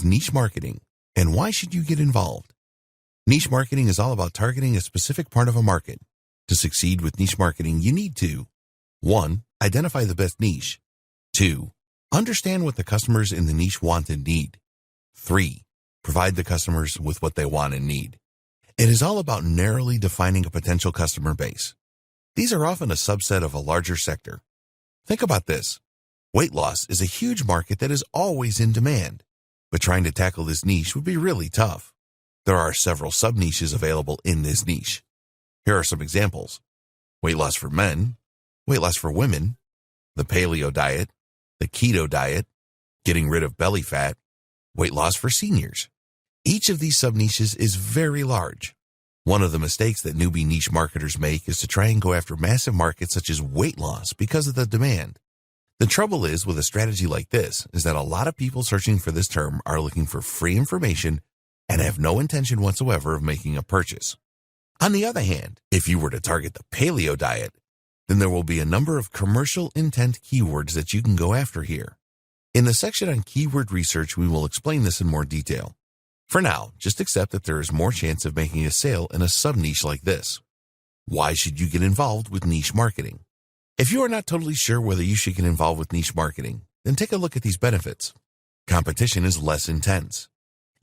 is niche marketing, and why should you get involved? Niche marketing is all about targeting a specific part of a market. To succeed with niche marketing, you need to 1. Identify the best niche. 2. Understand what the customers in the niche want and need. 3. Provide the customers with what they want and need. It is all about narrowly defining a potential customer base. These are often a subset of a larger sector. Think about this. Weight loss is a huge market that is always in demand, but trying to tackle this niche would be really tough. There are several sub-niches available in this niche. Here are some examples. Weight loss for men, weight loss for women, the paleo diet, the keto diet, getting rid of belly fat, weight loss for seniors. Each of these sub-niches is very large. One of the mistakes that newbie niche marketers make is to try and go after massive markets such as weight loss because of the demand. The trouble is with a strategy like this is that a lot of people searching for this term are looking for free information and have no intention whatsoever of making a purchase. On the other hand, if you were to target the paleo diet, then there will be a number of commercial intent keywords that you can go after here. In the section on keyword research, we will explain this in more detail. For now, just accept that there is more chance of making a sale in a sub-niche like this. Why should you get involved with niche marketing? If you are not totally sure whether you should get involved with niche marketing, then take a look at these benefits. Competition is less intense.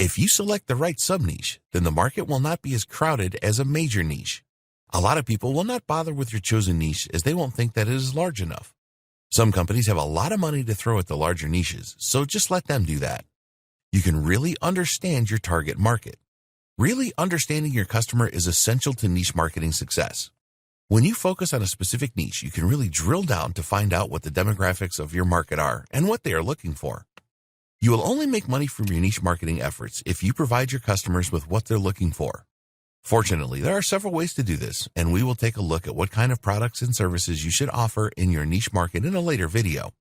If you select the right sub-niche, then the market will not be as crowded as a major niche. A lot of people will not bother with your chosen niche as they won't think that it is large enough. Some companies have a lot of money to throw at the larger niches, so just let them do that. You can really understand your target market. Really understanding your customer is essential to niche marketing success. When you focus on a specific niche, you can really drill down to find out what the demographics of your market are and what they are looking for. You will only make money from your niche marketing efforts if you provide your customers with what they're looking for. Fortunately, there are several ways to do this, and we will take a look at what kind of products and services you should offer in your niche market in a later video.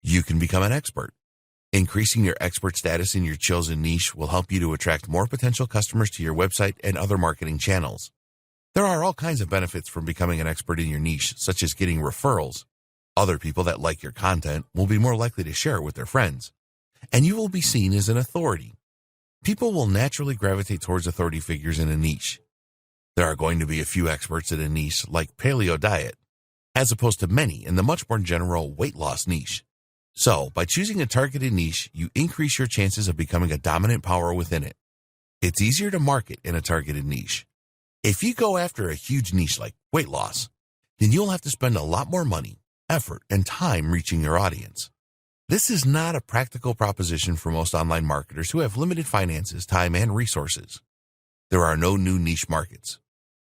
You can become an expert. Increasing your expert status in your chosen niche will help you to attract more potential customers to your website and other marketing channels. There are all kinds of benefits from becoming an expert in your niche, such as getting referrals. Other people that like your content will be more likely to share it with their friends, and you will be seen as an authority. People will naturally gravitate towards authority figures in a niche. There are going to be a few experts in a niche like paleo diet, as opposed to many in the much more general weight loss niche. So, by choosing a targeted niche, you increase your chances of becoming a dominant power within it. It's easier to market in a targeted niche. If you go after a huge niche like weight loss, then you'll have to spend a lot more money, effort, and time reaching your audience. This is not a practical proposition for most online marketers who have limited finances, time, and resources. There are no new niche markets.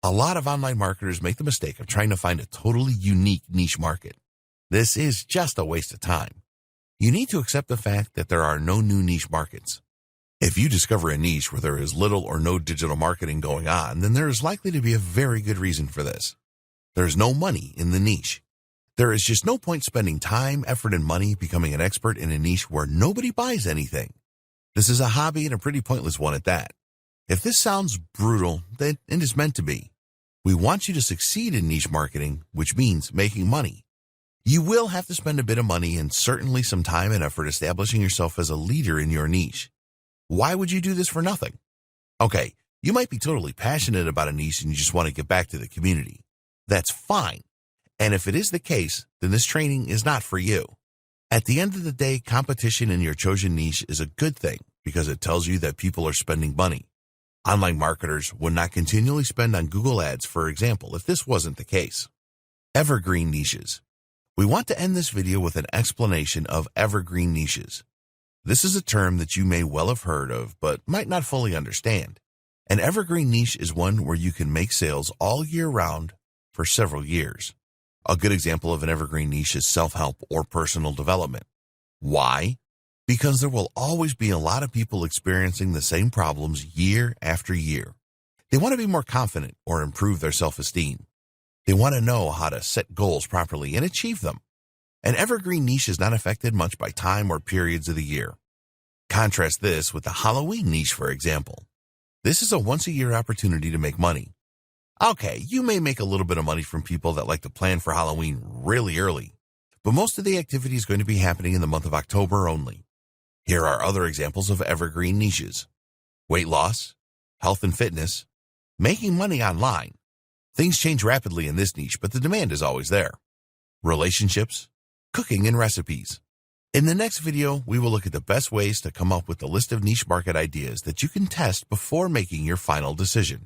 A lot of online marketers make the mistake of trying to find a totally unique niche market. This is just a waste of time. You need to accept the fact that there are no new niche markets. If you discover a niche where there is little or no digital marketing going on, then there is likely to be a very good reason for this. There is no money in the niche. There is just no point spending time, effort, and money becoming an expert in a niche where nobody buys anything. This is a hobby and a pretty pointless one at that. If this sounds brutal, then it is meant to be. We want you to succeed in niche marketing, which means making money. You will have to spend a bit of money and certainly some time and effort establishing yourself as a leader in your niche. Why would you do this for nothing? Okay, you might be totally passionate about a niche and you just want to get back to the community. That's fine. And if it is the case, then this training is not for you. At the end of the day, competition in your chosen niche is a good thing because it tells you that people are spending money. Online marketers would not continually spend on Google Ads, for example, if this wasn't the case. Evergreen niches. We want to end this video with an explanation of evergreen niches. This is a term that you may well have heard of, but might not fully understand. An evergreen niche is one where you can make sales all year round for several years. A good example of an evergreen niche is self-help or personal development. Why? Because there will always be a lot of people experiencing the same problems year after year. They want to be more confident or improve their self-esteem. They want to know how to set goals properly and achieve them. An evergreen niche is not affected much by time or periods of the year. Contrast this with the Halloween niche, for example. This is a once-a-year opportunity to make money. Okay, you may make a little bit of money from people that like to plan for Halloween really early, but most of the activity is going to be happening in the month of October only. Here are other examples of evergreen niches: weight loss, health and fitness, making money online. Things change rapidly in this niche, but the demand is always there. Relationships, cooking and recipes. In the next video, we will look at the best ways to come up with a list of niche market ideas that you can test before making your final decision.